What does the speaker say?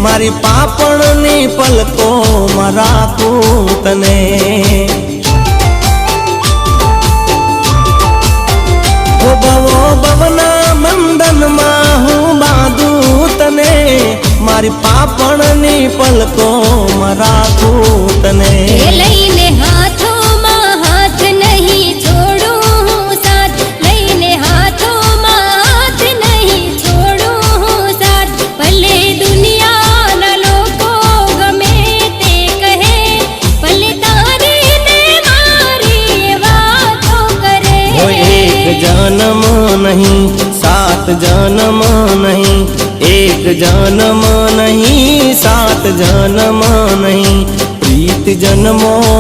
मारी पापणनी पलको में राखूं तने। ओ भवो भवना मंदन में हूँ बांधू तने, मारी पापणनी पलको में राखूं तने। लईने हाथों में हाथ नहीं छोड़ूं साथ, लईने हाथों में हाथ नहीं छोड़ूं साथ। भले दुनिया ना लोगो गमे ते कहे, भले तारी ने मारी बातों करे। वो एक जन्म नहीं सात जन्म नहीं, एक जन्म नहीं सात जन्म नहीं, प्रीत जन्मों